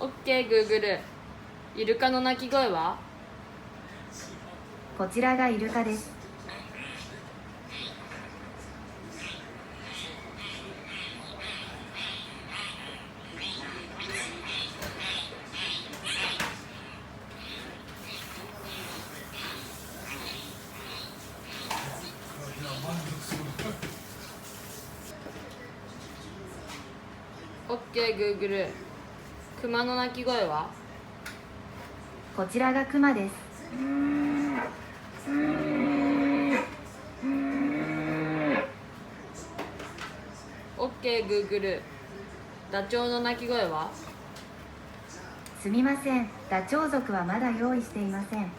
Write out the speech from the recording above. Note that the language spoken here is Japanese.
OK Google、 イルカの鳴き声は？こちらがイルカです。OK Google、 クマの鳴き声は？こちらがクマです。OK Google、 ダチョウの鳴き声は？すみません、ダチョウ族はまだ用意していません。